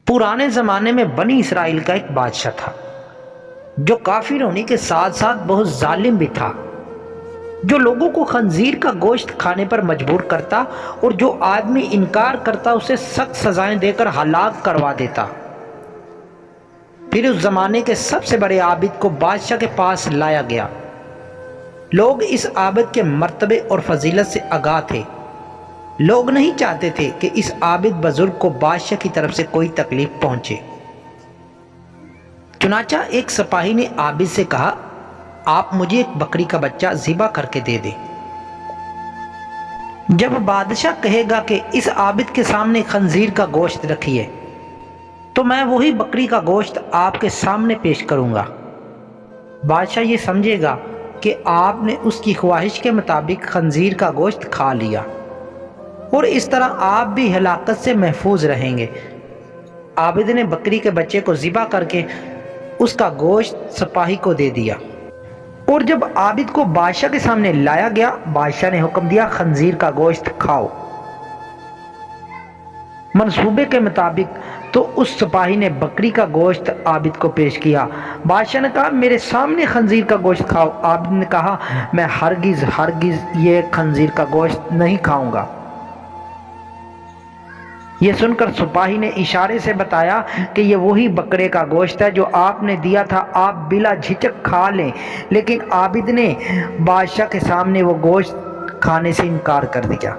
پرانے زمانے میں بنی اسرائیل کا ایک بادشاہ تھا جو کافر ہونے کے ساتھ ساتھ بہت ظالم بھی تھا، جو لوگوں کو خنزیر کا گوشت کھانے پر مجبور کرتا اور جو آدمی انکار کرتا اسے سخت سزائیں دے کر ہلاک کروا دیتا۔ پھر اس زمانے کے سب سے بڑے عابد کو بادشاہ کے پاس لایا گیا۔ لوگ اس عابد کے مرتبے اور فضیلت سے آگاہ تھے۔ لوگ نہیں چاہتے تھے کہ اس عابد بزرگ کو بادشاہ کی طرف سے کوئی تکلیف پہنچے۔ چنانچہ ایک سپاہی نے عابد سے کہا، آپ مجھے ایک بکری کا بچہ ذبح کر کے دے دیں۔ جب بادشاہ کہے گا کہ اس عابد کے سامنے خنزیر کا گوشت رکھیے تو میں وہی بکری کا گوشت آپ کے سامنے پیش کروں گا۔ بادشاہ یہ سمجھے گا کہ آپ نے اس کی خواہش کے مطابق خنزیر کا گوشت کھا لیا، اور اس طرح آپ بھی ہلاکت سے محفوظ رہیں گے۔ عابد نے بکری کے بچے کو ذبح کر کے اس کا گوشت سپاہی کو دے دیا، اور جب عابد کو بادشاہ کے سامنے لایا گیا، بادشاہ نے حکم دیا، خنزیر کا گوشت کھاؤ۔ منصوبے کے مطابق تو اس سپاہی نے بکری کا گوشت عابد کو پیش کیا۔ بادشاہ نے کہا، میرے سامنے خنزیر کا گوشت کھاؤ۔ عابد نے کہا، میں ہرگز یہ خنزیر کا گوشت نہیں کھاؤں گا۔ یہ سن کر سپاہی نے اشارے سے بتایا کہ یہ وہی بکرے کا گوشت ہے جو آپ نے دیا تھا، آپ بلا جھجک کھا لیں۔ لیکن عابد نے بادشاہ کے سامنے وہ گوشت کھانے سے انکار کر دیا۔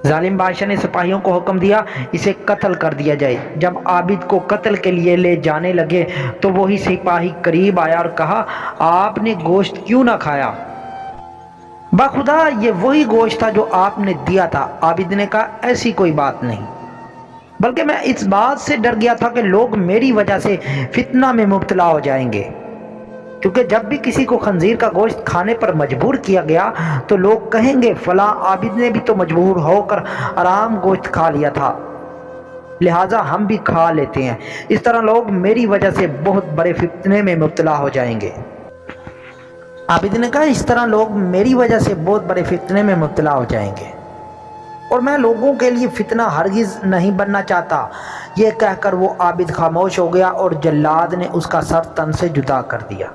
ظالم بادشاہ نے سپاہیوں کو حکم دیا، اسے قتل کر دیا جائے۔ جب عابد کو قتل کے لیے لے جانے لگے تو وہی سپاہی قریب آیا اور کہا، آپ نے گوشت کیوں نہ کھایا؟ بخدا یہ وہی گوشت تھا جو آپ نے دیا تھا۔ عابد نے کہا، ایسی کوئی بات نہیں، بلکہ میں اس بات سے ڈر گیا تھا کہ لوگ میری وجہ سے فتنہ میں مبتلا ہو جائیں گے، کیونکہ جب بھی کسی کو خنزیر کا گوشت کھانے پر مجبور کیا گیا تو لوگ کہیں گے، فلاں عابد نے بھی تو مجبور ہو کر آرام گوشت کھا لیا تھا، لہٰذا ہم بھی کھا لیتے ہیں۔ اس طرح لوگ میری وجہ سے بہت بڑے فتنے میں مبتلا ہو جائیں گے۔ عابد نے کہا، اس طرح لوگ میری وجہ سے بہت بڑے فتنے میں مبتلا ہو جائیں گے، اور میں لوگوں کے لیے فتنہ ہرگز نہیں بننا چاہتا۔ یہ کہہ کر وہ عابد خاموش ہو گیا اور جلاد نے اس کا سر تن سے جدا کر دیا۔